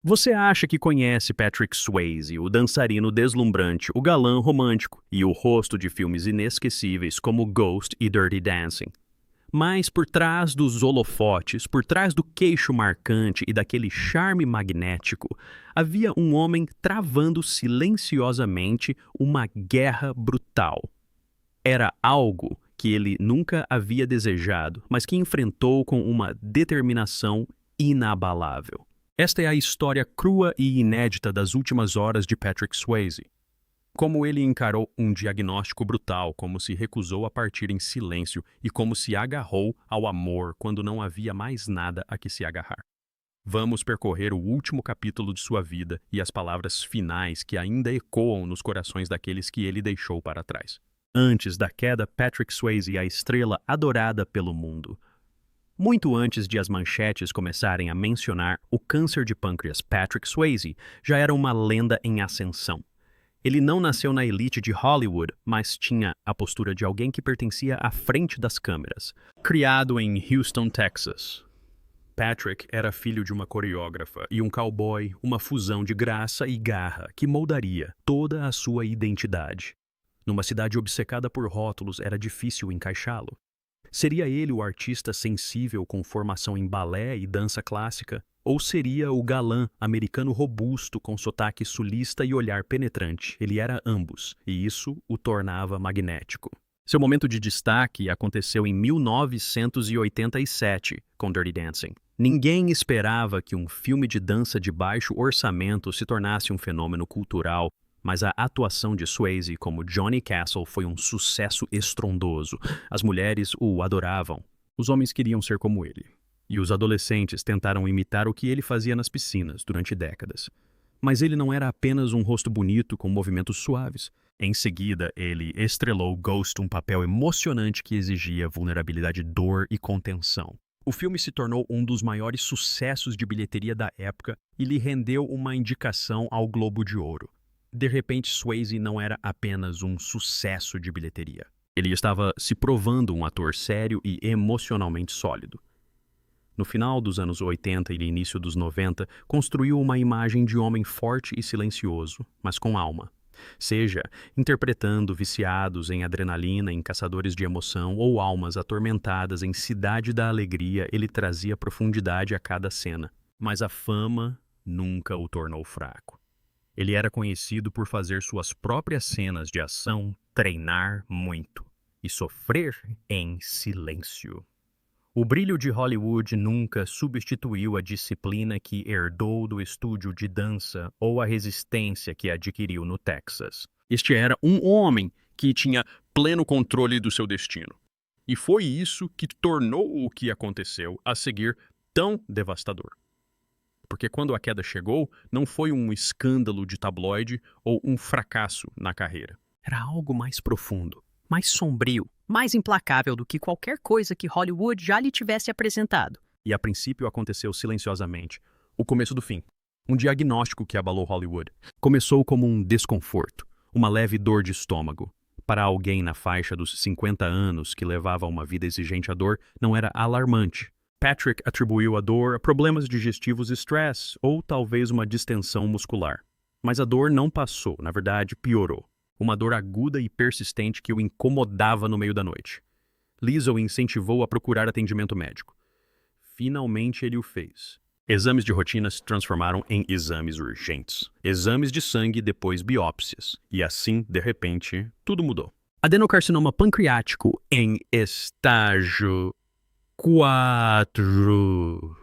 Você acha que conhece Patrick Swayze, o dançarino deslumbrante, o galã romântico e o rosto de filmes inesquecíveis como Ghost e Dirty Dancing. Mas por trás dos holofotes, por trás do queixo marcante e daquele charme magnético, havia um homem travando silenciosamente uma guerra brutal. Era algo que ele nunca havia desejado, mas que enfrentou com uma determinação inabalável. Esta é a história crua e inédita das últimas horas de Patrick Swayze. Como ele encarou um diagnóstico brutal, como se recusou a partir em silêncio e como se agarrou ao amor quando não havia mais nada a que se agarrar. Vamos percorrer o último capítulo de sua vida e as palavras finais que ainda ecoam nos corações daqueles que ele deixou para trás. Antes da queda, Patrick Swayze, a estrela adorada pelo mundo. Muito antes de as manchetes começarem a mencionar o câncer de pâncreas, Patrick Swayze já era uma lenda em ascensão. Ele não nasceu na elite de Hollywood, mas tinha a postura de alguém que pertencia à frente das câmeras. Criado em Houston, Texas, Patrick era filho de uma coreógrafa e um cowboy, uma fusão de graça e garra que moldaria toda a sua identidade. Numa cidade obcecada por rótulos, era difícil encaixá-lo. Seria ele o artista sensível com formação em balé e dança clássica? Ou seria o galã americano robusto com sotaque sulista e olhar penetrante? Ele era ambos, e isso o tornava magnético. Seu momento de destaque aconteceu em 1987, com Dirty Dancing. Ninguém esperava que um filme de dança de baixo orçamento se tornasse um fenômeno cultural, mas a atuação de Swayze como Johnny Castle foi um sucesso estrondoso. As mulheres o adoravam. Os homens queriam ser como ele. E os adolescentes tentaram imitar o que ele fazia nas piscinas durante décadas. Mas ele não era apenas um rosto bonito com movimentos suaves. Em seguida, ele estrelou Ghost, um papel emocionante que exigia vulnerabilidade, dor e contenção. O filme se tornou um dos maiores sucessos de bilheteria da época e lhe rendeu uma indicação ao Globo de Ouro. De repente, Swayze não era apenas um sucesso de bilheteria. Ele estava se provando um ator sério e emocionalmente sólido. No final dos anos 80 e início dos 90, construiu uma imagem de homem forte e silencioso, mas com alma. Seja interpretando viciados em adrenalina em Caçadores de Emoção ou almas atormentadas em Cidade da Alegria, ele trazia profundidade a cada cena. Mas a fama nunca o tornou fraco. Ele era conhecido por fazer suas próprias cenas de ação, treinar muito e sofrer em silêncio. O brilho de Hollywood nunca substituiu a disciplina que herdou do estúdio de dança ou a resistência que adquiriu no Texas. Este era um homem que tinha pleno controle do seu destino. E foi isso que tornou o que aconteceu a seguir tão devastador. Porque quando a queda chegou, não foi um escândalo de tabloide ou um fracasso na carreira. Era algo mais profundo, mais sombrio, mais implacável do que qualquer coisa que Hollywood já lhe tivesse apresentado. E a princípio aconteceu silenciosamente. O começo do fim. Um diagnóstico que abalou Hollywood. Começou como um desconforto, uma leve dor de estômago. Para alguém na faixa dos 50 anos que levava uma vida exigente, a dor não era alarmante. Patrick atribuiu a dor a problemas digestivos e stress, ou talvez uma distensão muscular. Mas a dor não passou, na verdade, piorou. Uma dor aguda e persistente que o incomodava no meio da noite. Lisa o incentivou a procurar atendimento médico. Finalmente ele o fez. Exames de rotina se transformaram em exames urgentes. Exames de sangue, depois biópsias. E assim, de repente, tudo mudou. Adenocarcinoma pancreático em estágio 4.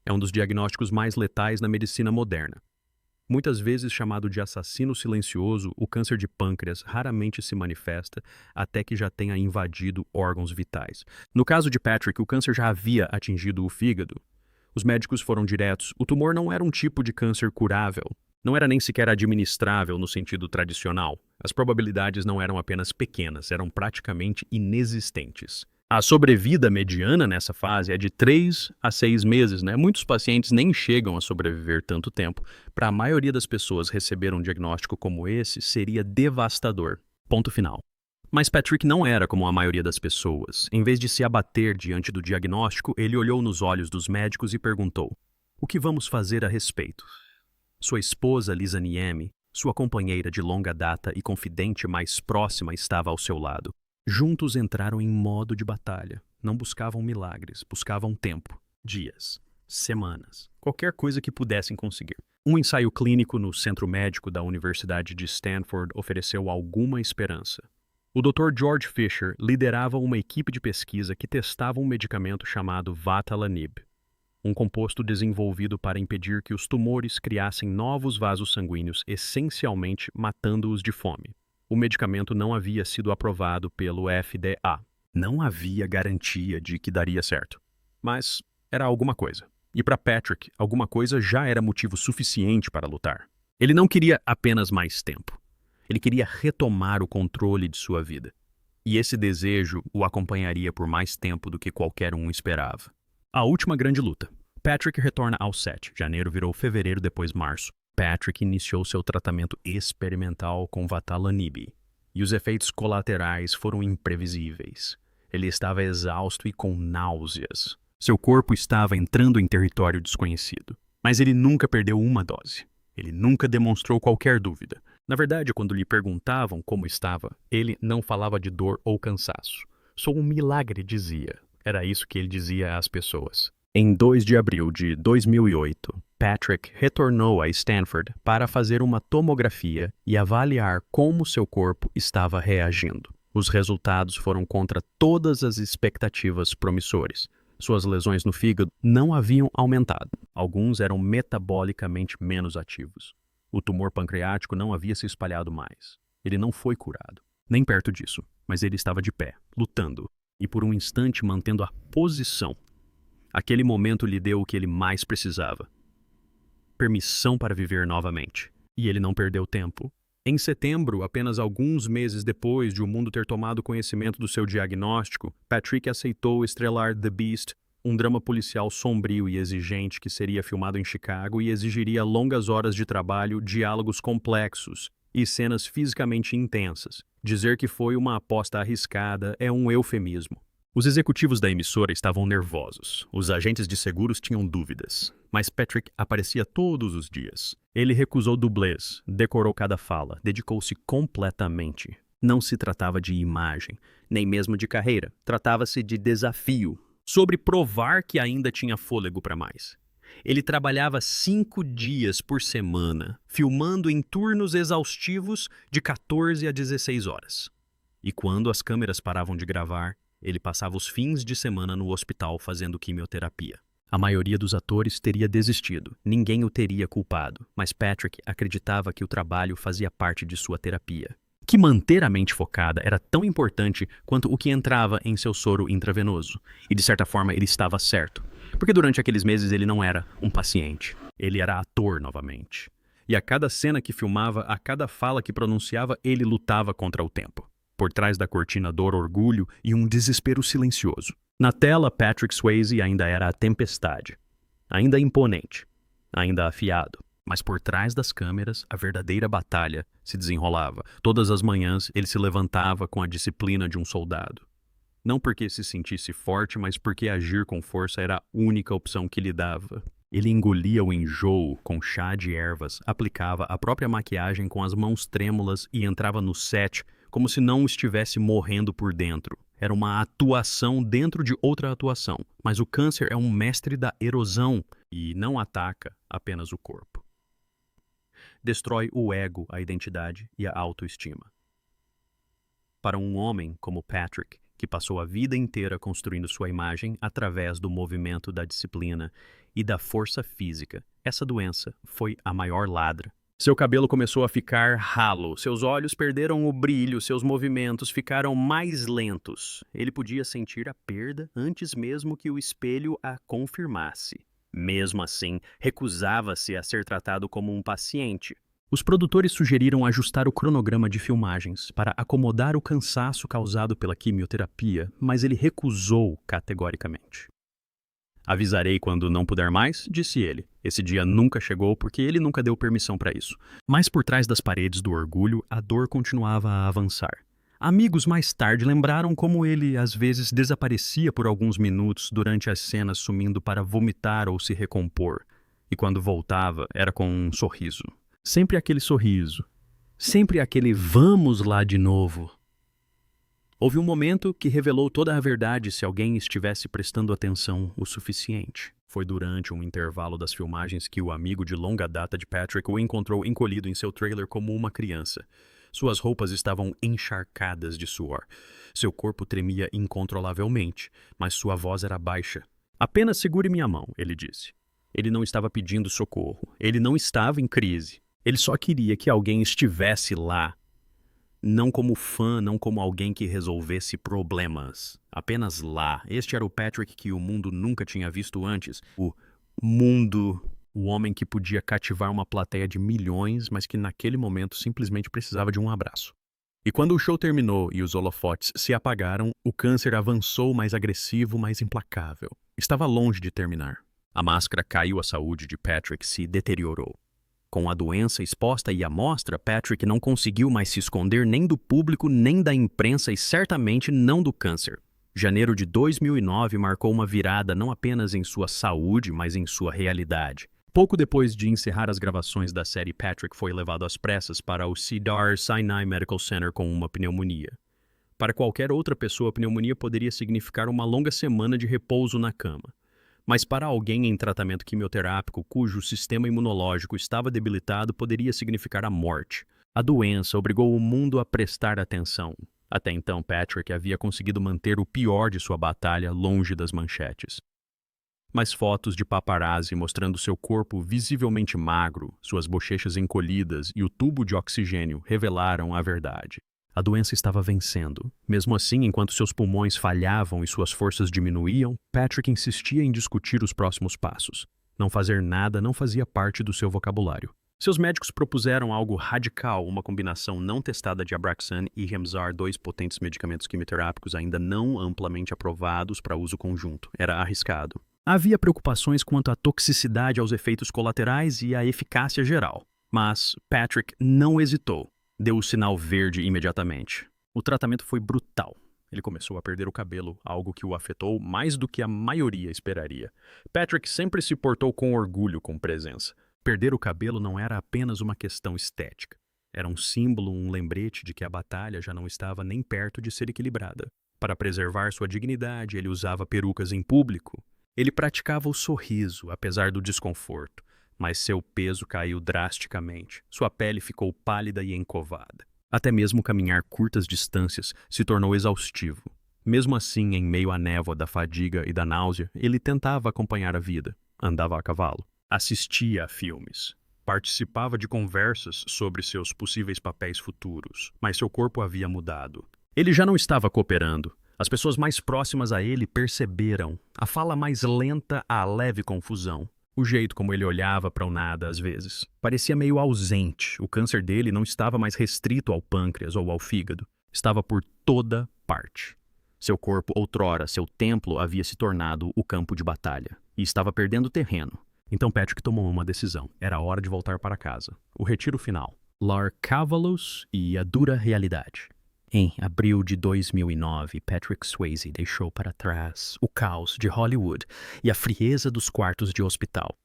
É um dos diagnósticos mais letais na medicina moderna. Muitas vezes chamado de assassino silencioso, o câncer de pâncreas raramente se manifesta até que já tenha invadido órgãos vitais. No caso de Patrick, o câncer já havia atingido o fígado. Os médicos foram diretos. O tumor não era um tipo de câncer curável. Não era nem sequer administrável no sentido tradicional. As probabilidades não eram apenas pequenas, eram praticamente inexistentes. A sobrevida mediana nessa fase é de 3 a 6 meses, né? Muitos pacientes nem chegam a sobreviver tanto tempo. Para a maioria das pessoas, receber um diagnóstico como esse seria devastador. Ponto final. Mas Patrick não era como a maioria das pessoas. Em vez de se abater diante do diagnóstico, ele olhou nos olhos dos médicos e perguntou: O que vamos fazer a respeito? Sua esposa, Lisa Niemi, sua companheira de longa data e confidente mais próxima, estava ao seu lado. Juntos entraram em modo de batalha. Não buscavam milagres, buscavam tempo, dias, semanas, qualquer coisa que pudessem conseguir. Um ensaio clínico no Centro Médico da Universidade de Stanford ofereceu alguma esperança. O Dr. George Fisher liderava uma equipe de pesquisa que testava um medicamento chamado Vatalanib, um composto desenvolvido para impedir que os tumores criassem novos vasos sanguíneos, essencialmente matando-os de fome. O medicamento não havia sido aprovado pelo FDA. Não havia garantia de que daria certo. Mas era alguma coisa. E para Patrick, alguma coisa já era motivo suficiente para lutar. Ele não queria apenas mais tempo. Ele queria retomar o controle de sua vida. E esse desejo o acompanharia por mais tempo do que qualquer um esperava. A última grande luta. Patrick retorna ao set. Janeiro virou fevereiro, depois março. Patrick iniciou seu tratamento experimental com Vatalanib. E os efeitos colaterais foram imprevisíveis. Ele estava exausto e com náuseas. Seu corpo estava entrando em território desconhecido. Mas ele nunca perdeu uma dose. Ele nunca demonstrou qualquer dúvida. Na verdade, quando lhe perguntavam como estava, ele não falava de dor ou cansaço. Sou um milagre, dizia. Era isso que ele dizia às pessoas. Em 2 de abril de 2008, Patrick retornou a Stanford para fazer uma tomografia e avaliar como seu corpo estava reagindo. Os resultados foram contra todas as expectativas promissores. Suas lesões no fígado não haviam aumentado. Alguns eram metabolicamente menos ativos. O tumor pancreático não havia se espalhado mais. Ele não foi curado. Nem perto disso. Mas ele estava de pé, lutando. E por um instante mantendo a posição. Aquele momento lhe deu o que ele mais precisava. Permissão para viver novamente. E ele não perdeu tempo. Em setembro, apenas alguns meses depois de o mundo ter tomado conhecimento do seu diagnóstico, Patrick aceitou estrelar The Beast, um drama policial sombrio e exigente que seria filmado em Chicago e exigiria longas horas de trabalho, diálogos complexos e cenas fisicamente intensas. Dizer que foi uma aposta arriscada é um eufemismo. Os executivos da emissora estavam nervosos. Os agentes de seguros tinham dúvidas. Mas Patrick aparecia todos os dias. Ele recusou dublês, decorou cada fala, dedicou-se completamente. Não se tratava de imagem, nem mesmo de carreira. Tratava-se de desafio, sobre provar que ainda tinha fôlego para mais. Ele trabalhava 5 dias por semana, filmando em turnos exaustivos de 14 a 16 horas. E quando as câmeras paravam de gravar, ele passava os fins de semana no hospital fazendo quimioterapia. A maioria dos atores teria desistido, ninguém o teria culpado, mas Patrick acreditava que o trabalho fazia parte de sua terapia. Que manter a mente focada era tão importante quanto o que entrava em seu soro intravenoso. E de certa forma ele estava certo, porque durante aqueles meses ele não era um paciente, ele era ator novamente. E a cada cena que filmava, a cada fala que pronunciava, ele lutava contra o tempo. Por trás da cortina dor, orgulho e um desespero silencioso. Na tela, Patrick Swayze ainda era a tempestade. Ainda imponente. Ainda afiado. Mas por trás das câmeras, a verdadeira batalha se desenrolava. Todas as manhãs, ele se levantava com a disciplina de um soldado. Não porque se sentisse forte, mas porque agir com força era a única opção que lhe dava. Ele engolia o enjoo com chá de ervas, aplicava a própria maquiagem com as mãos trêmulas e entrava no set como se não estivesse morrendo por dentro. Era uma atuação dentro de outra atuação, mas o câncer é um mestre da erosão e não ataca apenas o corpo. Destrói o ego, a identidade e a autoestima. Para um homem como Patrick, que passou a vida inteira construindo sua imagem através do movimento da disciplina e da força física, essa doença foi a maior ladra. Seu cabelo começou a ficar ralo, seus olhos perderam o brilho, seus movimentos ficaram mais lentos. Ele podia sentir a perda antes mesmo que o espelho a confirmasse. Mesmo assim, recusava-se a ser tratado como um paciente. Os produtores sugeriram ajustar o cronograma de filmagens para acomodar o cansaço causado pela quimioterapia, mas ele recusou categoricamente. Avisarei quando não puder mais, disse ele. Esse dia nunca chegou porque ele nunca deu permissão para isso. Mas por trás das paredes do orgulho, a dor continuava a avançar. Amigos mais tarde lembraram como ele às vezes desaparecia por alguns minutos durante as cenas, sumindo para vomitar ou se recompor. E quando voltava, era com um sorriso. Sempre aquele sorriso. Sempre aquele vamos lá de novo. Houve um momento que revelou toda a verdade se alguém estivesse prestando atenção o suficiente. Foi durante um intervalo das filmagens que o amigo de longa data de Patrick o encontrou encolhido em seu trailer como uma criança. Suas roupas estavam encharcadas de suor. Seu corpo tremia incontrolavelmente, mas sua voz era baixa. "Apenas segure minha mão", ele disse. Ele não estava pedindo socorro. Ele não estava em crise. Ele só queria que alguém estivesse lá. Não como fã, não como alguém que resolvesse problemas. Apenas lá. Este era o Patrick que o mundo nunca tinha visto antes. O mundo. O homem que podia cativar uma plateia de milhões, mas que naquele momento simplesmente precisava de um abraço. E quando o show terminou e os holofotes se apagaram, o câncer avançou mais agressivo, mais implacável. Estava longe de terminar. A máscara caiu, a saúde de Patrick se deteriorou. Com a doença exposta e à mostra, Patrick não conseguiu mais se esconder nem do público, nem da imprensa e certamente não do câncer. Janeiro de 2009 marcou uma virada não apenas em sua saúde, mas em sua realidade. Pouco depois de encerrar as gravações da série, Patrick foi levado às pressas para o Cedars-Sinai Medical Center com uma pneumonia. Para qualquer outra pessoa, a pneumonia poderia significar uma longa semana de repouso na cama. Mas para alguém em tratamento quimioterápico cujo sistema imunológico estava debilitado, poderia significar a morte. A doença obrigou o mundo a prestar atenção. Até então, Patrick havia conseguido manter o pior de sua batalha longe das manchetes. Mas fotos de paparazzi mostrando seu corpo visivelmente magro, suas bochechas encolhidas e o tubo de oxigênio revelaram a verdade. A doença estava vencendo. Mesmo assim, enquanto seus pulmões falhavam e suas forças diminuíam, Patrick insistia em discutir os próximos passos. Não fazer nada não fazia parte do seu vocabulário. Seus médicos propuseram algo radical, uma combinação não testada de Abraxane e Remsar, dois potentes medicamentos quimioterápicos ainda não amplamente aprovados para uso conjunto. Era arriscado. Havia preocupações quanto à toxicidade, aos efeitos colaterais e à eficácia geral. Mas Patrick não hesitou. Deu o sinal verde imediatamente. O tratamento foi brutal. Ele começou a perder o cabelo, algo que o afetou mais do que a maioria esperaria. Patrick sempre se portou com orgulho com presença. Perder o cabelo não era apenas uma questão estética. Era um símbolo, um lembrete de que a batalha já não estava nem perto de ser equilibrada. Para preservar sua dignidade, ele usava perucas em público. Ele praticava o sorriso, apesar do desconforto. Mas seu peso caiu drasticamente. Sua pele ficou pálida e encovada. Até mesmo caminhar curtas distâncias se tornou exaustivo. Mesmo assim, em meio à névoa da fadiga e da náusea, ele tentava acompanhar a vida. Andava a cavalo. Assistia a filmes. Participava de conversas sobre seus possíveis papéis futuros. Mas seu corpo havia mudado. Ele já não estava cooperando. As pessoas mais próximas a ele perceberam. A fala mais lenta, a leve confusão. O jeito como ele olhava para o nada às vezes. Parecia meio ausente. O câncer dele não estava mais restrito ao pâncreas ou ao fígado. Estava por toda parte. Seu corpo, outrora, seu templo, havia se tornado o campo de batalha. E estava perdendo terreno. Então Patrick tomou uma decisão. Era hora de voltar para casa. O retiro final. Lar Cavalos e a dura realidade. Em abril de 2009, Patrick Swayze deixou para trás o caos de Hollywood e a frieza dos quartos de hospital.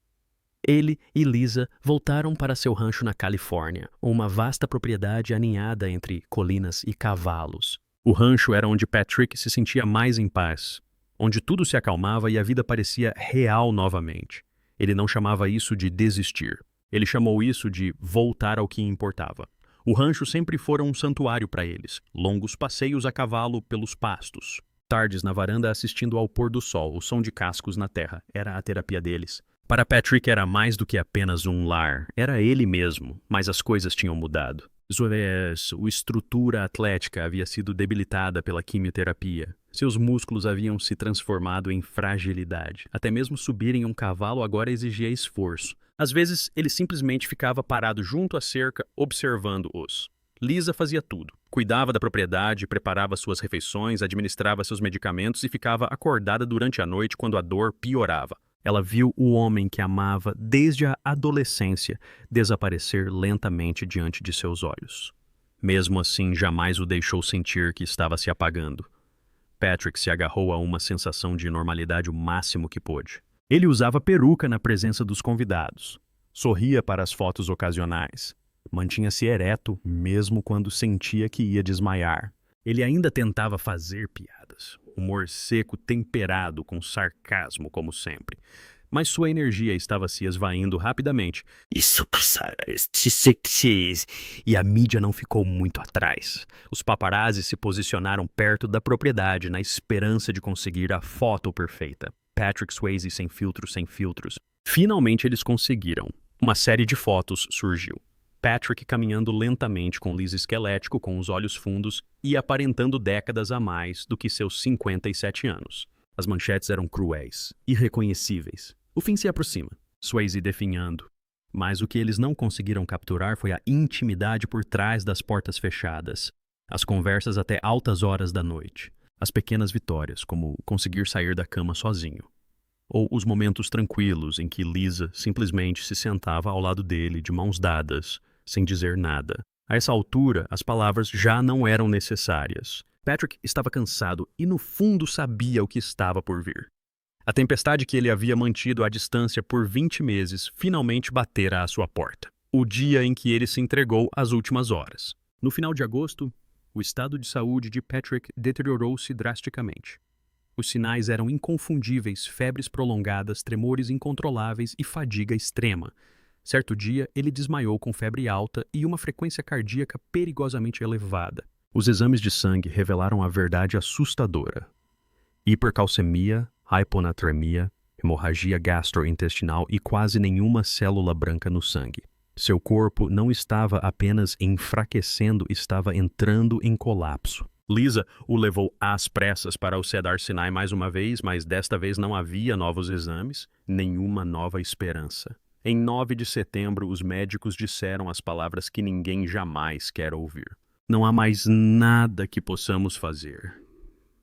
Ele e Lisa voltaram para seu rancho na Califórnia, uma vasta propriedade aninhada entre colinas e cavalos. O rancho era onde Patrick se sentia mais em paz, onde tudo se acalmava e a vida parecia real novamente. Ele não chamava isso de desistir. Ele chamou isso de voltar ao que importava. O rancho sempre fora um santuário para eles, longos passeios a cavalo pelos pastos. Tardes na varanda assistindo ao pôr do sol, o som de cascos na terra, era a terapia deles. Para Patrick era mais do que apenas um lar, era ele mesmo, mas as coisas tinham mudado. Sua estrutura atlética havia sido debilitada pela quimioterapia. Seus músculos haviam se transformado em fragilidade. Até mesmo subir em um cavalo agora exigia esforço. Às vezes, ele simplesmente ficava parado junto à cerca, observando-os. Lisa fazia tudo. Cuidava da propriedade, preparava suas refeições, administrava seus medicamentos e ficava acordada durante a noite quando a dor piorava. Ela viu o homem que amava desde a adolescência desaparecer lentamente diante de seus olhos. Mesmo assim, jamais o deixou sentir que estava se apagando. Patrick se agarrou a uma sensação de normalidade o máximo que pôde. Ele usava peruca na presença dos convidados, sorria para as fotos ocasionais, mantinha-se ereto mesmo quando sentia que ia desmaiar. Ele ainda tentava fazer piadas, humor seco temperado com sarcasmo como sempre. Mas sua energia estava se esvaindo rapidamente. Isso passará este sexy. E a mídia não ficou muito atrás. Os paparazzi se posicionaram perto da propriedade na esperança de conseguir a foto perfeita. Patrick Swayze sem filtros, sem filtros. Finalmente eles conseguiram. Uma série de fotos surgiu. Patrick caminhando lentamente com Lisa esquelético, com os olhos fundos e aparentando décadas a mais do que seus 57 anos. As manchetes eram cruéis, irreconhecíveis. O fim se aproxima. Swayze definhando. Mas o que eles não conseguiram capturar foi a intimidade por trás das portas fechadas. As conversas até altas horas da noite. As pequenas vitórias, como conseguir sair da cama sozinho. Ou os momentos tranquilos em que Lisa simplesmente se sentava ao lado dele de mãos dadas, sem dizer nada. A essa altura, as palavras já não eram necessárias. Patrick estava cansado e no fundo sabia o que estava por vir. A tempestade que ele havia mantido à distância por 20 meses finalmente batera à sua porta. O dia em que ele se entregou às últimas horas. No final de agosto, o estado de saúde de Patrick deteriorou-se drasticamente. Os sinais eram inconfundíveis, febres prolongadas, tremores incontroláveis e fadiga extrema. Certo dia, ele desmaiou com febre alta e uma frequência cardíaca perigosamente elevada. Os exames de sangue revelaram a verdade assustadora. Hipercalcemia, hiponatremia, hemorragia gastrointestinal e quase nenhuma célula branca no sangue. Seu corpo não estava apenas enfraquecendo, estava entrando em colapso. Lisa o levou às pressas para o Cedar Sinai mais uma vez, mas desta vez não havia novos exames, nenhuma nova esperança. Em 9 de setembro, os médicos disseram as palavras que ninguém jamais quer ouvir. Não há mais nada que possamos fazer.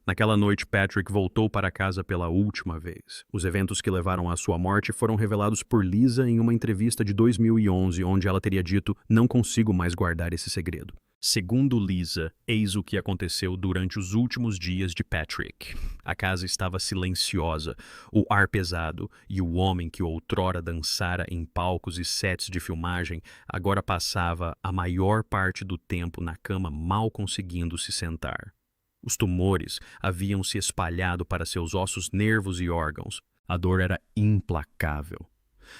Naquela noite, Patrick voltou para casa pela última vez. Os eventos que levaram à sua morte foram revelados por Lisa em uma entrevista de 2011, onde ela teria dito: "Não consigo mais guardar esse segredo." Segundo Lisa, eis o que aconteceu durante os últimos dias de Patrick. A casa estava silenciosa, o ar pesado, e o homem que outrora dançara em palcos e sets de filmagem agora passava a maior parte do tempo na cama, mal conseguindo se sentar. Os tumores haviam se espalhado para seus ossos, nervos e órgãos. A dor era implacável.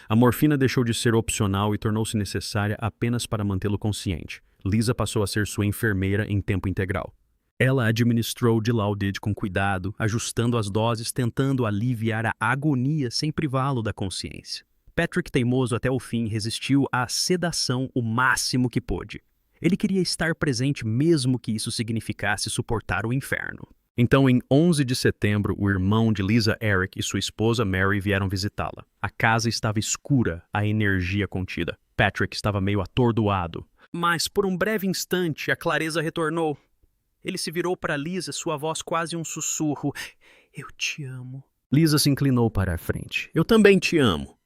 A morfina deixou de ser opcional e tornou-se necessária apenas para mantê-lo consciente. Lisa passou a ser sua enfermeira em tempo integral. Ela administrou Dilaudid com cuidado, ajustando as doses, tentando aliviar a agonia sem privá-lo da consciência. Patrick, teimoso até o fim, resistiu à sedação o máximo que pôde. Ele queria estar presente mesmo que isso significasse suportar o inferno. Então, em 11 de setembro, o irmão de Lisa, Eric, e sua esposa Mary vieram visitá-la. A casa estava escura, a energia contida. Patrick estava meio atordoado. Mas, por um breve instante, a clareza retornou. Ele se virou para Lisa, sua voz quase um sussurro. "Eu te amo." Lisa se inclinou para a frente. "Eu também te amo."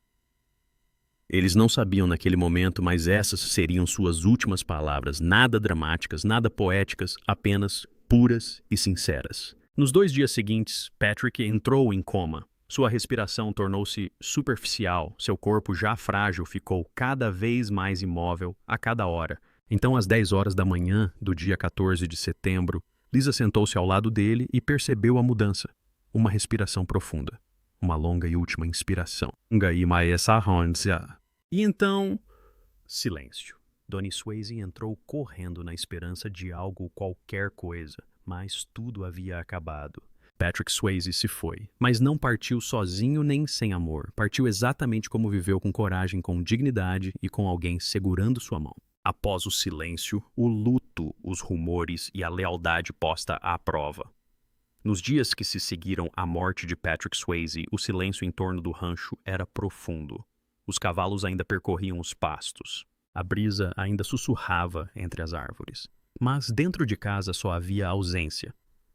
Eles não sabiam naquele momento, mas essas seriam suas últimas palavras, nada dramáticas, nada poéticas, apenas puras e sinceras. Nos 2 dias seguintes, Patrick entrou em coma. Sua respiração tornou-se superficial, seu corpo já frágil ficou cada vez mais imóvel a cada hora. Então, às 10 horas da manhã do dia 14 de setembro, Lisa sentou-se ao lado dele e percebeu a mudança. Uma respiração profunda. Uma longa e última inspiração. E então, silêncio. Donnie Swayze entrou correndo na esperança de algo, qualquer coisa, mas tudo havia acabado. Patrick Swayze se foi, mas não partiu sozinho nem sem amor. Partiu exatamente como viveu, com coragem, com dignidade e com alguém segurando sua mão. Após o silêncio, o luto, os rumores e a lealdade posta à prova. Nos dias que se seguiram à morte de Patrick Swayze, o silêncio em torno do rancho era profundo. Os cavalos ainda percorriam os pastos. A brisa ainda sussurrava entre as árvores. Mas dentro de casa só havia ausência.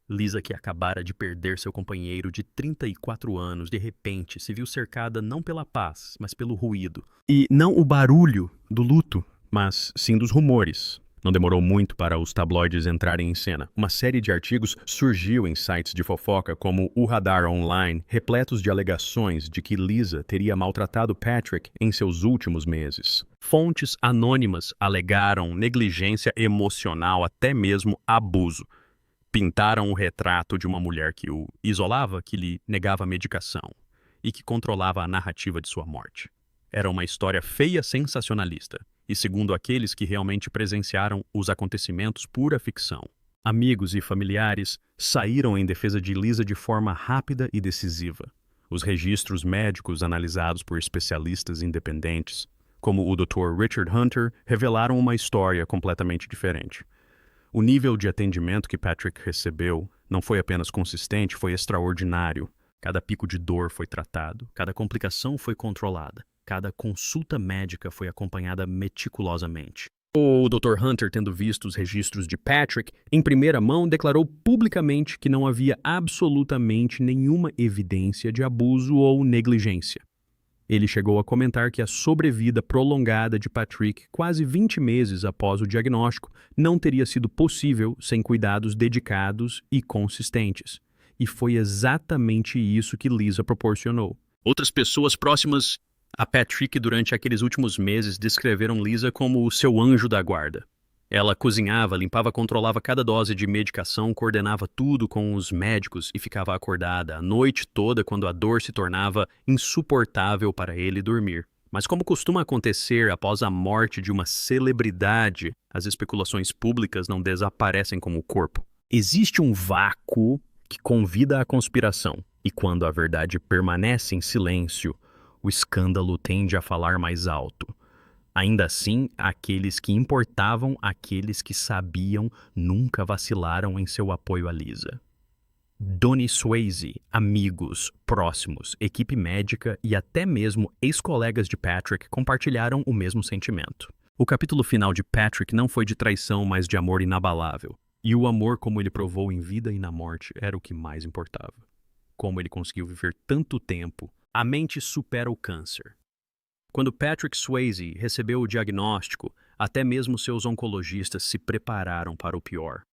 Lisa, que acabara de perder seu companheiro de 34 anos, de repente se viu cercada não pela paz, mas pelo ruído. E não o barulho do luto, mas sim dos rumores. Não demorou muito para os tabloides entrarem em cena. Uma série de artigos surgiu em sites de fofoca como o Radar Online, repletos de alegações de que Lisa teria maltratado Patrick em seus últimos meses. Fontes anônimas alegaram negligência emocional, até mesmo abuso. Pintaram o retrato de uma mulher que o isolava, que lhe negava medicação e que controlava a narrativa de sua morte. Era uma história feia, sensacionalista. E segundo aqueles que realmente presenciaram os acontecimentos, pura ficção. Amigos e familiares saíram em defesa de Lisa de forma rápida e decisiva. Os registros médicos analisados por especialistas independentes, como o Dr. Richard Hunter, revelaram uma história completamente diferente. O nível de atendimento que Patrick recebeu não foi apenas consistente, foi extraordinário. Cada pico de dor foi tratado, cada complicação foi controlada. Cada consulta médica foi acompanhada meticulosamente. O Dr. Hunter, tendo visto os registros de Patrick, em primeira mão declarou publicamente que não havia absolutamente nenhuma evidência de abuso ou negligência. Ele chegou a comentar que a sobrevida prolongada de Patrick, quase 20 meses após o diagnóstico, não teria sido possível sem cuidados dedicados e consistentes. E foi exatamente isso que Lisa proporcionou. Outras pessoas próximas a Patrick durante aqueles últimos meses descreveram Lisa como o seu anjo da guarda. Ela cozinhava, limpava, controlava cada dose de medicação, coordenava tudo com os médicos e ficava acordada a noite toda quando a dor se tornava insuportável para ele dormir. Mas como costuma acontecer após a morte de uma celebridade, as especulações públicas não desaparecem como o corpo. Existe um vácuo que convida à conspiração, e quando a verdade permanece em silêncio, o escândalo tende a falar mais alto. Ainda assim, aqueles que importavam, aqueles que sabiam, nunca vacilaram em seu apoio a Lisa. Donny Swayze, amigos, próximos, equipe médica e até mesmo ex-colegas de Patrick compartilharam o mesmo sentimento. O capítulo final de Patrick não foi de traição, mas de amor inabalável. E o amor, como ele provou em vida e na morte, era o que mais importava. Como ele conseguiu viver tanto tempo. A mente supera o câncer. Quando Patrick Swayze recebeu o diagnóstico, até mesmo seus oncologistas se prepararam para o pior.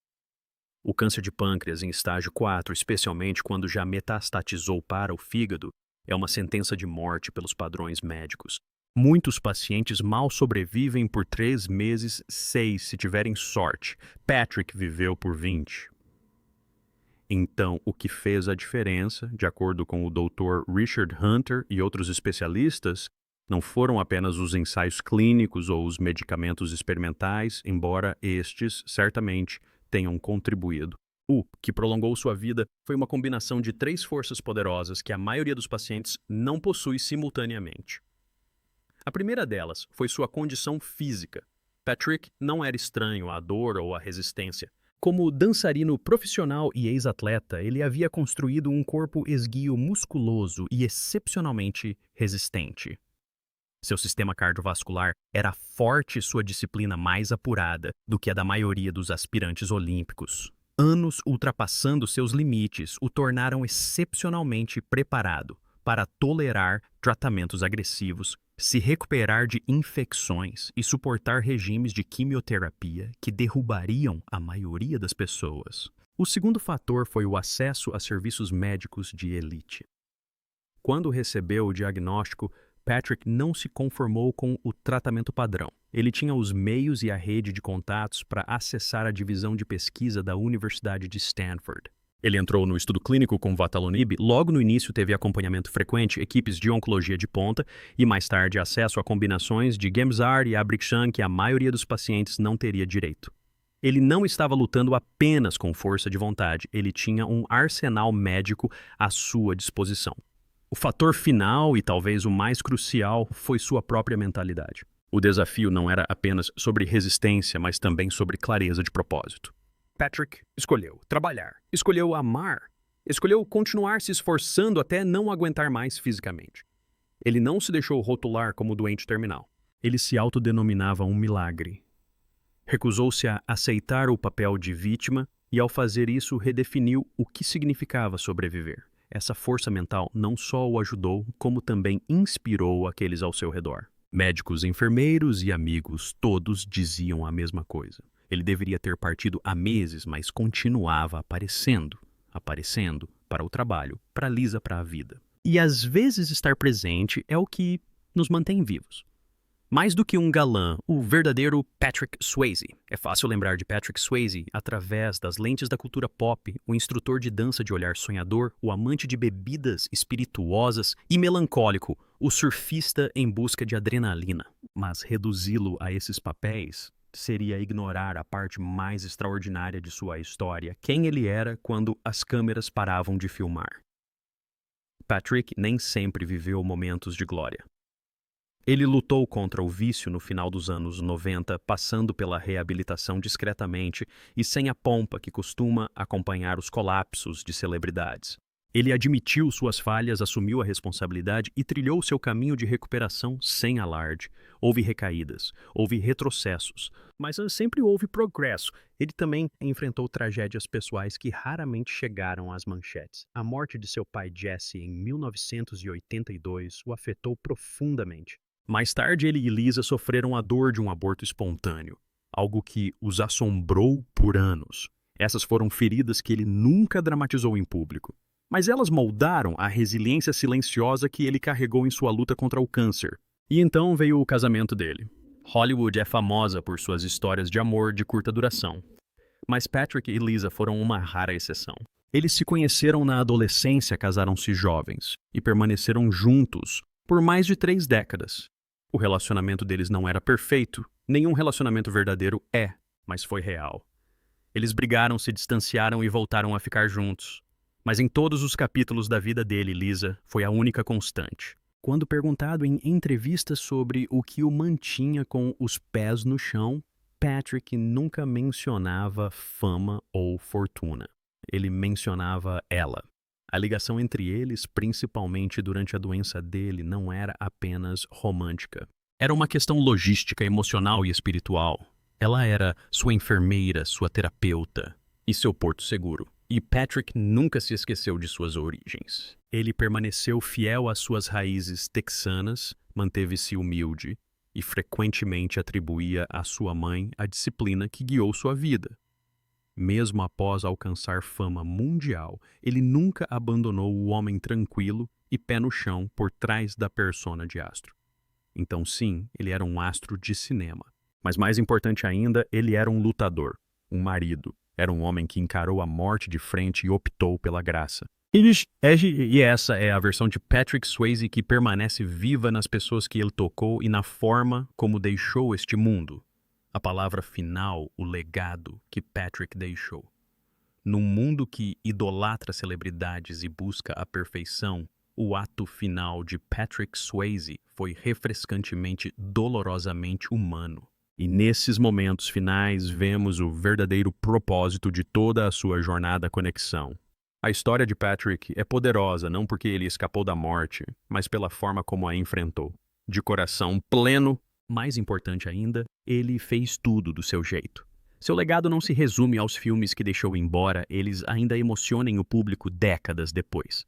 O câncer de pâncreas em estágio 4, especialmente quando já metastatizou para o fígado, é uma sentença de morte pelos padrões médicos. Muitos pacientes mal sobrevivem por 3 meses, 6 se tiverem sorte. Patrick viveu por 20. Então, o que fez a diferença, de acordo com o Dr. Richard Hunter e outros especialistas, não foram apenas os ensaios clínicos ou os medicamentos experimentais, embora estes, certamente, tenham contribuído. O que prolongou sua vida foi uma combinação de 3 forças poderosas que a maioria dos pacientes não possui simultaneamente. A primeira delas foi sua condição física. Patrick não era estranho à dor ou à resistência. Como dançarino profissional e ex-atleta, ele havia construído um corpo esguio musculoso e excepcionalmente resistente. Seu sistema cardiovascular era forte e sua disciplina mais apurada do que a da maioria dos aspirantes olímpicos. Anos ultrapassando seus limites o tornaram excepcionalmente preparado para tolerar tratamentos agressivos, se recuperar de infecções e suportar regimes de quimioterapia que derrubariam a maioria das pessoas. O segundo fator foi o acesso a serviços médicos de elite. Quando recebeu o diagnóstico, Patrick não se conformou com o tratamento padrão. Ele tinha os meios e a rede de contatos para acessar a divisão de pesquisa da Universidade de Stanford. Ele entrou no estudo clínico com Vataluninib, logo no início teve acompanhamento frequente, equipes de oncologia de ponta e mais tarde acesso a combinações de Gemzar e Abrixan que a maioria dos pacientes não teria direito. Ele não estava lutando apenas com força de vontade, ele tinha um arsenal médico à sua disposição. O fator final e talvez o mais crucial foi sua própria mentalidade. O desafio não era apenas sobre resistência, mas também sobre clareza de propósito. Patrick escolheu trabalhar, escolheu amar, escolheu continuar se esforçando até não aguentar mais fisicamente. Ele não se deixou rotular como doente terminal. Ele se autodenominava um milagre. Recusou-se a aceitar o papel de vítima e, ao fazer isso, redefiniu o que significava sobreviver. Essa força mental não só o ajudou, como também inspirou aqueles ao seu redor. Médicos, enfermeiros e amigos, todos diziam a mesma coisa. Ele deveria ter partido há meses, mas continuava aparecendo para o trabalho, para Lisa, para a vida. E às vezes estar presente é o que nos mantém vivos. Mais do que um galã, o verdadeiro Patrick Swayze. É fácil lembrar de Patrick Swayze através das lentes da cultura pop, o instrutor de dança de olhar sonhador, o amante de bebidas espirituosas e melancólico, o surfista em busca de adrenalina. Mas reduzi-lo a esses papéis seria ignorar a parte mais extraordinária de sua história, quem ele era quando as câmeras paravam de filmar. Patrick nem sempre viveu momentos de glória. Ele lutou contra o vício no final dos anos 90, passando pela reabilitação discretamente e sem a pompa que costuma acompanhar os colapsos de celebridades. Ele admitiu suas falhas, assumiu a responsabilidade e trilhou seu caminho de recuperação sem alarde. Houve recaídas, houve retrocessos, mas sempre houve progresso. Ele também enfrentou tragédias pessoais que raramente chegaram às manchetes. A morte de seu pai Jesse em 1982 o afetou profundamente. Mais tarde, ele e Lisa sofreram a dor de um aborto espontâneo, algo que os assombrou por anos. Essas foram feridas que ele nunca dramatizou em público, mas elas moldaram a resiliência silenciosa que ele carregou em sua luta contra o câncer. E então veio o casamento dele. Hollywood é famosa por suas histórias de amor de curta duração, mas Patrick e Lisa foram uma rara exceção. Eles se conheceram na adolescência, casaram-se jovens e permaneceram juntos por mais de 3 décadas. O relacionamento deles não era perfeito, nenhum relacionamento verdadeiro é, mas foi real. Eles brigaram, se distanciaram e voltaram a ficar juntos. Mas em todos os capítulos da vida dele, Lisa foi a única constante. Quando perguntado em entrevistas sobre o que o mantinha com os pés no chão, Patrick nunca mencionava fama ou fortuna. Ele mencionava ela. A ligação entre eles, principalmente durante a doença dele, não era apenas romântica. Era uma questão logística, emocional e espiritual. Ela era sua enfermeira, sua terapeuta e seu porto seguro. E Patrick nunca se esqueceu de suas origens. Ele permaneceu fiel às suas raízes texanas, manteve-se humilde e frequentemente atribuía à sua mãe a disciplina que guiou sua vida. Mesmo após alcançar fama mundial, ele nunca abandonou o homem tranquilo e pé no chão por trás da persona de astro. Então sim, ele era um astro de cinema. Mas mais importante ainda, ele era um lutador, um marido. Era um homem que encarou a morte de frente e optou pela graça. E essa é a versão de Patrick Swayze que permanece viva nas pessoas que ele tocou e na forma como deixou este mundo. A palavra final, o legado que Patrick deixou. Num mundo que idolatra celebridades e busca a perfeição, o ato final de Patrick Swayze foi refrescantemente, dolorosamente humano. E nesses momentos finais vemos o verdadeiro propósito de toda a sua jornada conexão. A história de Patrick é poderosa não porque ele escapou da morte, mas pela forma como a enfrentou. De coração pleno, mais importante ainda, ele fez tudo do seu jeito. Seu legado não se resume aos filmes que deixou embora, eles ainda emocionem o público décadas depois.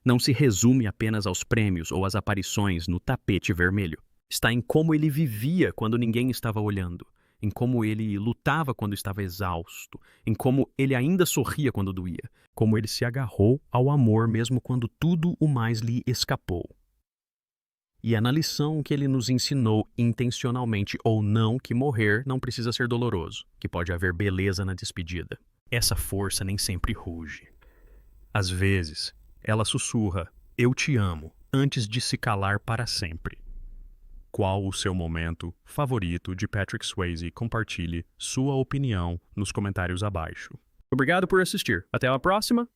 Não se resume apenas aos prêmios ou às aparições no tapete vermelho. Está em como ele vivia quando ninguém estava olhando, em como ele lutava quando estava exausto, em como ele ainda sorria quando doía, como ele se agarrou ao amor mesmo quando tudo o mais lhe escapou. E é na lição que ele nos ensinou, intencionalmente ou não, que morrer não precisa ser doloroso, que pode haver beleza na despedida. Essa força nem sempre ruge. Às vezes, ela sussurra, "Eu te amo", antes de se calar para sempre. Qual o seu momento favorito de Patrick Swayze? Compartilhe sua opinião nos comentários abaixo. Obrigado por assistir. Até a próxima!